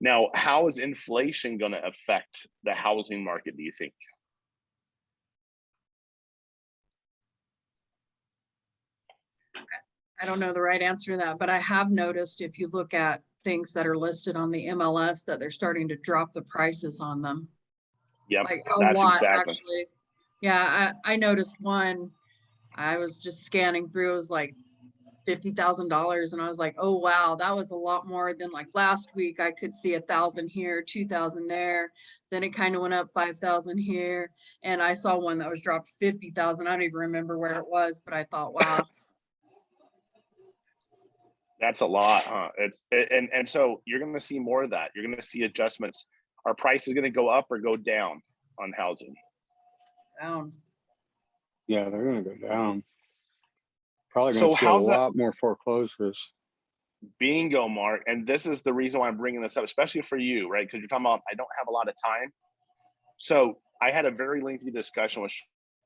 Now, how is inflation going to affect the housing market, do you think? I don't know the right answer to that, but I have noticed if you look at things that are listed on the MLS that they're starting to drop the prices on them. Yep, Like a that's lot, exactly. actually. Yeah, I noticed one. I was just scanning through, it was like $50,000. And I was like, oh, wow, that was a lot more than like last week. I could see 1,000 here, 2,000 there. Then it kind of went up 5,000 here. And I saw one that was dropped 50,000. I don't even remember where it was, but I thought, wow. That's a lot, huh? And so you're going to see more of that. You're going to see adjustments. Are prices going to go up or go down on housing? Down. Yeah, they're going to go down. Probably going So to see a how's that? lot more foreclosures. Bingo, Mark. And this is the reason why I'm bringing this up, especially for you, right? Because you're talking about I don't have a lot of time. So I had a very lengthy discussion with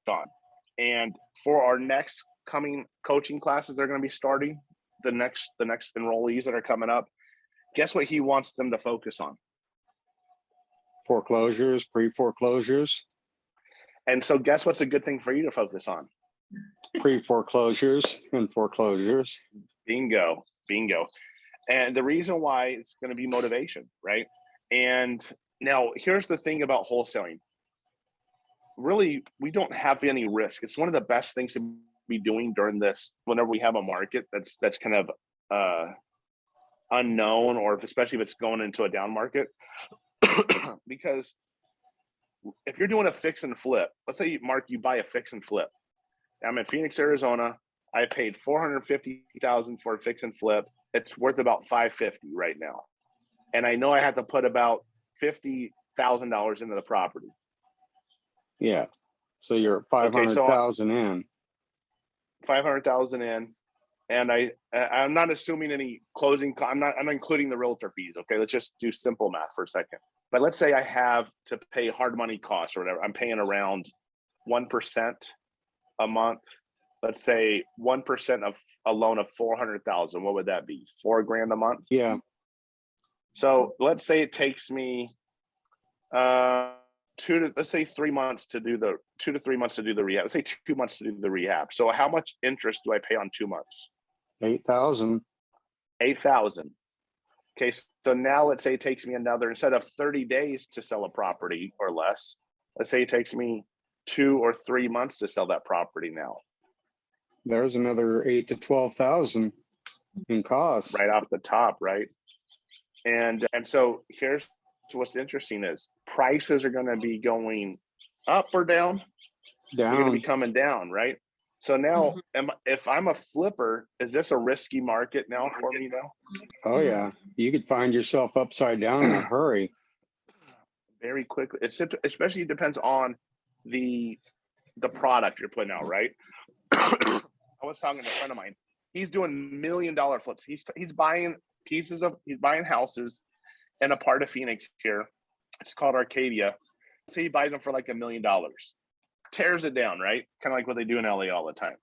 Sean, and for our next coming coaching classes, they're going to be starting the next enrollees that are coming up. Guess what he wants them to focus on? Foreclosures, pre-foreclosures. And so guess what's a good thing for you to focus on? Pre-foreclosures and foreclosures. Bingo. And the reason why it's going to be motivation, right? And now here's the thing about wholesaling. Really, we don't have any risk. It's one of the best things to be doing during this, whenever we have a market that's kind of unknown, or especially if it's going into a down market. Because if you're doing a fix and flip, let's say, Mark, you buy a fix and flip. I'm in Phoenix, Arizona. I paid $450,000 for a fix and flip. It's worth about $550 right now, and I know I have to put about $50,000 into the property. Yeah, so you're 500,000 in. 500,000 in, and I'm not assuming any closing. I'm including the realtor fees. Okay, let's just do simple math for a second. But let's say I have to pay hard money costs or whatever. I'm paying around 1% a month. Let's say 1% of a loan of 400,000. What would that be? $4,000 a month. Yeah. So let's say it takes me let's say 3 months to do the 2 to 3 months to do the rehab. Let's say 2 months to do the rehab. So how much interest do I pay on 2 months? 8,000. 8,000. Okay, so now let's say it takes me another, instead of 30 days to sell a property or less, let's say it takes me 2 or 3 months to sell that property now. There's another 8 to 12,000 in costs. Right off the top, right? And so here's what's interesting is prices are going to be going up or down. They're going to be coming down, right? So now, if I'm a flipper, is this a risky market now for me now? Oh yeah, you could find yourself upside down in a hurry. Very quickly. It's especially depends on the product you're putting out, right? I was talking to a friend of mine. He's doing $1 million flips. He's buying he's buying houses in a part of Phoenix here. It's called Arcadia. So he buys them for like $1 million. Tears it down, right? Kind of like what they do in LA all the time.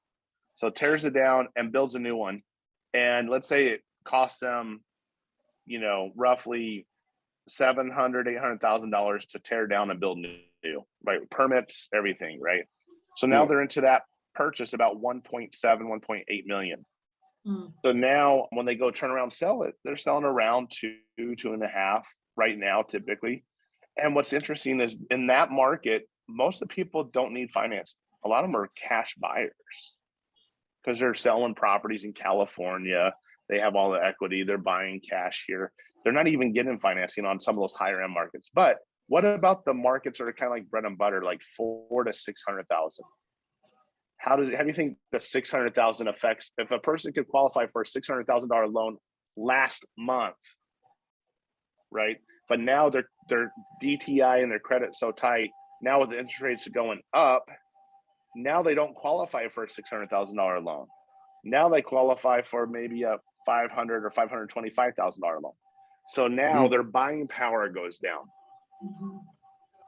So tears it down and builds a new one. And let's say it costs them, roughly $700,000, $800,000 to tear down and build new, right? Permits, everything, right? So now they're into that purchase about 1.7, 1.8 million. So now when they go turn around, sell it, they're selling around 2.5 right now, typically. And what's interesting is in that market, most of the people don't need finance. A lot of them are cash buyers because they're selling properties in California. They have all the equity. They're buying cash here. They're not even getting financing on some of those higher end markets. But what about the markets that are kind of like bread and butter, like 400,000 to 600,000? How do you think the 600,000 affects if a person could qualify for a $600,000 loan last month, right? But now their DTI and their credit's so tight. Now with the interest rates going up, now they don't qualify for a $600,000 loan. Now they qualify for maybe a $500,000 or $525,000 loan. So now their buying power goes down.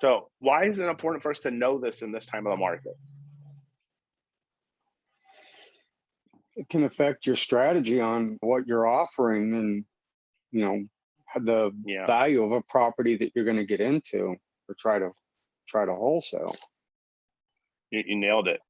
So why is it important for us to know this in this time of the market? It can affect your strategy on what you're offering and, the Yeah. value of a property that you're going to get into or try to wholesale. You nailed it.